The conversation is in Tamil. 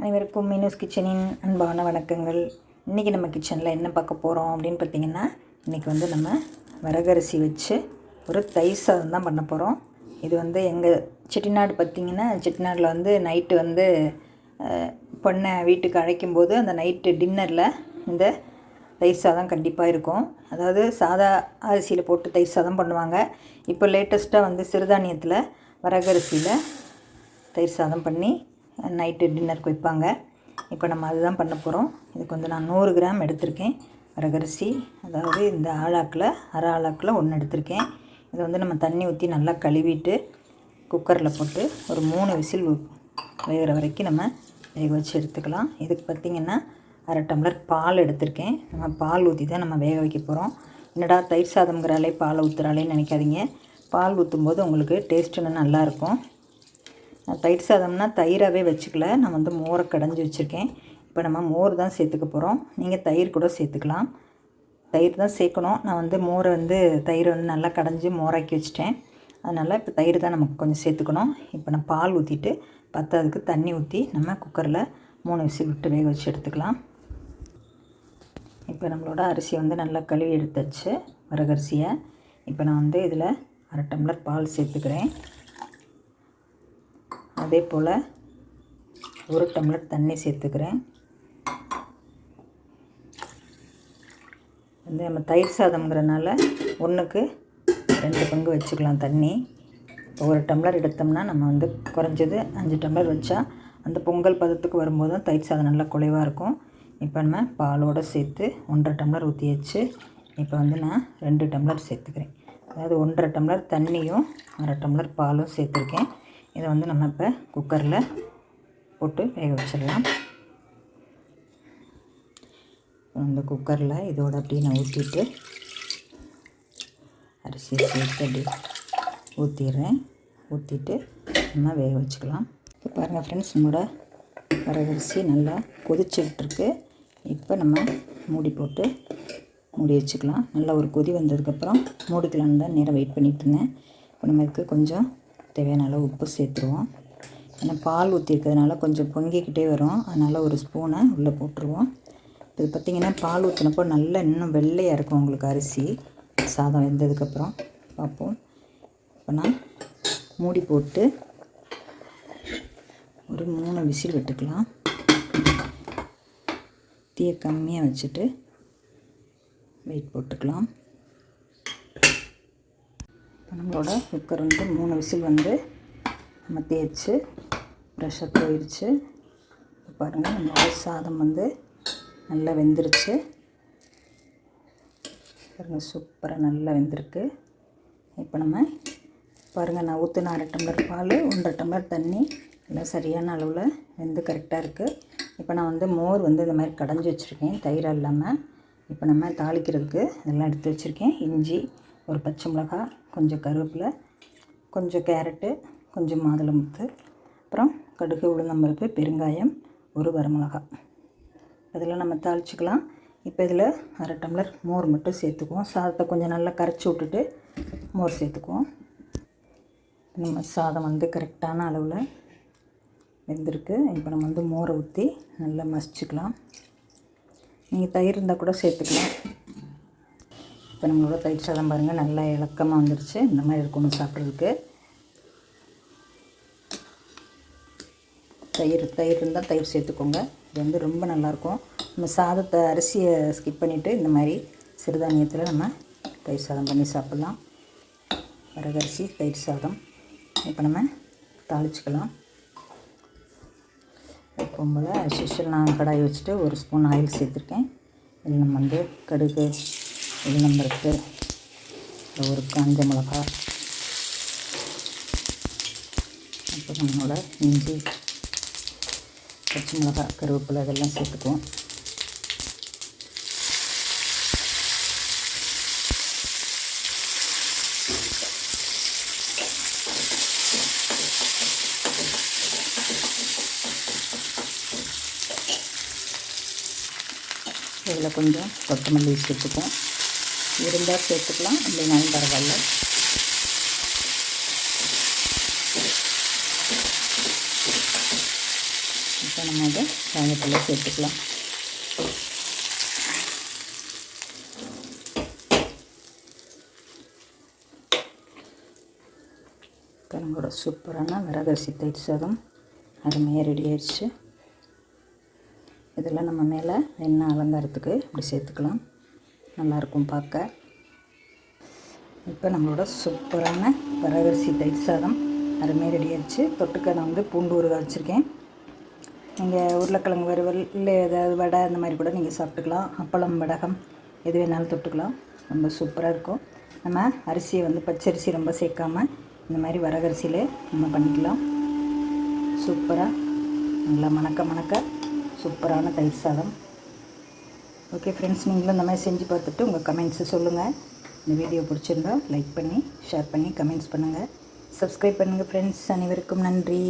அனைவருக்கும் மீனூஸ் கிச்சனின் அன்பான வணக்கங்கள். இன்றைக்கி நம்ம கிச்சனில் என்ன பார்க்க போகிறோம் அப்படின்னு பார்த்திங்கன்னா, இன்றைக்கி நம்ம வரகரிசி வச்சு ஒரு தயிர் சாதம் தான் பண்ண போகிறோம். இது எங்கள் செட்டிநாடு பார்த்திங்கன்னா, செட்டிநாடில் நைட்டு பொண்ணை வீட்டுக்கு அழைக்கும்போது அந்த நைட்டு டின்னரில் இந்த தயிர் சாதம் கண்டிப்பாக இருக்கும். அதாவது சாதா அரிசியில் போட்டு தயிர் சாதம் பண்ணுவாங்க. இப்போ லேட்டஸ்ட்டாக சிறுதானியத்தில் வரகரிசியில் தயிர் சாதம் பண்ணி நைட்டு டின்னருக்கு வைப்பாங்க. இப்போ நம்ம அதுதான் பண்ண போகிறோம். இதுக்கு நான் 100 கிராம் எடுத்திருக்கேன் வரகரிசி. அதாவது இந்த ஆழாக்கில் அரை ஆழாக்கில் 1 எடுத்திருக்கேன். இதை நம்ம தண்ணி ஊற்றி நல்லா கழுவிட்டு குக்கரில் போட்டு ஒரு 3 விசில் வேகிற வரைக்கும் நம்ம வேக வச்சு எடுத்துக்கலாம். இதுக்கு பார்த்திங்கன்னா அரை டம்ளர் பால் எடுத்திருக்கேன். நம்ம பால் ஊற்றி தான் நம்ம வேக வைக்க போகிறோம். என்னடா தயிர் சாதம்ங்கிறாலே பால் ஊற்றுறாலேன்னு நினைக்காதீங்க. பால் ஊற்றும்போது உங்களுக்கு டேஸ்ட் இன்னும் நல்லாயிருக்கும். நான் தயிர் சாதம்னா தயிராகவே வச்சுக்கல, நான் மோரை கடைஞ்சி வச்சுருக்கேன். இப்போ நம்ம மோர் தான் சேர்த்துக்க போகிறோம். நீங்கள் தயிர் கூட சேர்த்துக்கலாம். தயிர் தான் சேர்க்கணும். நான் மோரை தயிர் நல்லா கடைஞ்சி மோராக்கி வச்சுட்டேன். அதனால் இப்போ தயிர் தான் நமக்கு கொஞ்சம் சேர்த்துக்கணும். இப்போ நான் பால் ஊற்றிட்டு பத்தாவதுக்கு தண்ணி ஊற்றி நம்ம குக்கரில் 3 விசில் விட்டு வேக வச்சு எடுத்துக்கலாம். இப்போ நம்மளோட அரிசி நல்லா கழுவி எடுத்தாச்சு வரகரிசியை. இப்போ நான் இதில் அரை டம்ளர் பால் சேர்த்துக்கிறேன். அதே போல் 1 டம்ளர் தண்ணி சேர்த்துக்கிறேன். நம்ம தயிர் சாதம்ங்கிறனால 1க்கு 2 பங்கு வச்சுக்கலாம் தண்ணி. இப்போ 1 டம்ளர் எடுத்தோம்னா நம்ம குறைஞ்சது 5 டம்ளர் வச்சா அந்த பொங்கல் பதத்துக்கு வரும்போது தான் தயிர் சாதம் நல்லா குலைவாக இருக்கும். இப்போ நம்ம பாலோடு சேர்த்து 1.5 டம்ளர் ஊற்றியாச்சு. இப்போ நான் 2 டம்ளர் சேர்த்துக்கிறேன். அதாவது 1.5 டம்ளர் தண்ணியும் அரை டம்ளர் பாலும் சேர்த்துருக்கேன். இதை நம்ம இப்போ குக்கரில் போட்டு வேக வச்சிடலாம். இந்த குக்கரில் இதோடு அப்படியே நான் ஊற்றிட்டு அரிசி சேர்த்து அப்படியே ஊற்றிடுறேன். ஊற்றிட்டு நம்ம வேக வச்சுக்கலாம். இப்போ பாருங்கள் ஃப்ரெண்ட்ஸ், நம்மளோட வரகரிசி நல்லா கொதிச்சுக்கிட்டுருக்கு. இப்போ நம்ம மூடி போட்டு மூடி வச்சுக்கலாம். நல்லா ஒரு கொதி வந்ததுக்கப்புறம் மூடிக்கலான்னு தான் நேரம் வெயிட் பண்ணிகிட்டு இருந்தேன். இப்போ நம்ம இதுக்கு கொஞ்சம் தேவையான அளவு உப்பு சேர்த்துருவோம். ஏன்னா பால் ஊற்றிருக்கிறதுனால கொஞ்சம் பொங்கிக்கிட்டே வரும். அதனால் ஒரு ஸ்பூனை உள்ளே போட்டுருவோம். இது பார்த்திங்கன்னா பால் ஊற்றினப்போ நல்லா இன்னும் வெள்ளையாக இருக்கும் உங்களுக்கு அரிசி சாதம் வெந்ததுக்கப்புறம். பார்ப்போம். இப்போ நான் மூடி போட்டு ஒரு 3 விசில் விட்டுக்கலாம். தீயை கம்மியாக வச்சுட்டு வெயிட் போட்டுக்கலாம். நம்மளோட குக்கர் 3 விசில் நம்ம தேய்ச்சி ப்ரெஷர் போயிடுச்சு. பாருங்கள், நம்மளோட சாதம் நல்லா வெந்துருச்சு. பாருங்கள், சூப்பராக நல்லா வெந்திருக்கு. இப்போ நம்ம பாருங்கள், நான் ஊற்றின அரை டம்ளர் பால் 1.5 டம்ளர் தண்ணி எல்லாம் சரியான அளவில் வெந்து கரெக்டாக இருக்குது. இப்போ நான் மோர் இந்த மாதிரி கடைஞ்சி வச்சுருக்கேன் தயிராக இல்லாமல். இப்போ நம்ம தாளிக்கிறதுக்கு இதெல்லாம் எடுத்து வச்சுருக்கேன். இஞ்சி, ஒரு பச்சை மிளகாய், கொஞ்சம் கருவேப்பிலை, கொஞ்சம் கேரட்டு, கொஞ்சம் மாதுளம்பருப்பு, அப்புறம் கடுகு, உளுந்தம்பருப்பு, பெருங்காயம், ஒரு வரமிளகாய். இதெல்லாம் நம்ம தாளிச்சிக்கலாம். இப்போ இதில் அரை டம்ளர் மோர் மட்டும் சேர்த்துக்குவோம். சாதத்தை கொஞ்சம் நல்லா கரைச்சி விட்டுட்டு மோர் சேர்த்துக்குவோம். நம்ம சாதம் கரெக்டான அளவில் வெந்திருக்கு. இப்போ நம்ம மோரை ஊற்றி நல்லா மசிச்சுக்கலாம். நீங்கள் தயிர் இருந்தால் கூட சேர்த்துக்கலாம். இப்போ நம்மளோட தயிர் சாதம் பாருங்கள் நல்லா இலக்கமாக வந்துடுச்சு. இந்த மாதிரி இருக்கணும் சாப்பிட்றதுக்கு. தயிர் இருந்தால் தயிர் சேர்த்துக்கோங்க. இது ரொம்ப நல்லாயிருக்கும். நம்ம சாதத்தை அரிசியை ஸ்கிப் பண்ணிவிட்டு இந்த மாதிரி சிறுதானியத்தில் நம்ம தயிர் சாதம் பண்ணி சாப்பிட்லாம். வரகரிசி தயிர் சாதம். இப்போ நம்ம தாளிச்சிக்கலாம். எப்பவும் போல் அஸ்யூஷுவல் நான் கடாய் வச்சுட்டு 1 ஸ்பூன் ஆயில் சேர்த்துருக்கேன். இதில் நம்ம கடுகு, உளுந்தம்பருப்பு, ஒரு காஞ்ச மிளகாய், அப்புறம் நம்மளோட இஞ்சி, பச்சை மிளகாய், கருவேப்பிலை இதெல்லாம் சேர்த்துக்குவோம். இதில் கொஞ்சம் கொத்தமல்லி சேர்த்துப்போம். இருந்தால் சேர்த்துக்கலாம், இல்லைனாலும் பரவாயில்ல. இப்போ நம்ம அதை சாதத்தில் சேர்த்துக்கலாம். இப்போ நம்மளோட சூப்பரான வரகரிசி தயிர் சாதம் அருமையாக ரெடி ஆயிடுச்சு. இதெல்லாம் நம்ம மேலே எண்ணெய் அலங்காரத்துக்கு இப்படி சேர்த்துக்கலாம், நல்லாயிருக்கும் பார்க்க. இப்போ நம்மளோட சூப்பரான வரகரிசி தயிர் சாதம் அருமையாக ரெடி ஆயிடுச்சு. தொட்டுக்க நான் வந்து பூண்டு ஊறுகாய் வச்சுருக்கேன். நீங்கள் உருளைக்கிழங்கு வறுவல் இல்லை ஏதாவது வடை அந்த மாதிரி கூட நீங்கள் சாப்பிட்டுக்கலாம். அப்பளம் வடகம் எது வேணாலும் தொட்டுக்கலாம், ரொம்ப சூப்பராக இருக்கும். நம்ம அரிசியை வந்து பச்சரிசி ரொம்ப சேர்க்காமல் இந்த மாதிரி வரகரிசியிலே நம்ம பண்ணிக்கலாம். சூப்பராக நல்லா மணக்க சூப்பரான தயிர் சாதம். ஓகே ஃப்ரெண்ட்ஸ், நீங்களும் இந்த மாதிரி செஞ்சு பார்த்துட்டு உங்கள் கமெண்ட்ஸை சொல்லுங்கள். இந்த வீடியோ பிடிச்சிருந்தா லைக் பண்ணி ஷேர் பண்ணி கமெண்ட்ஸ் பண்ணுங்கள். சப்ஸ்கிரைப் பண்ணுங்கள் ஃப்ரெண்ட்ஸ். அனைவருக்கும் நன்றி.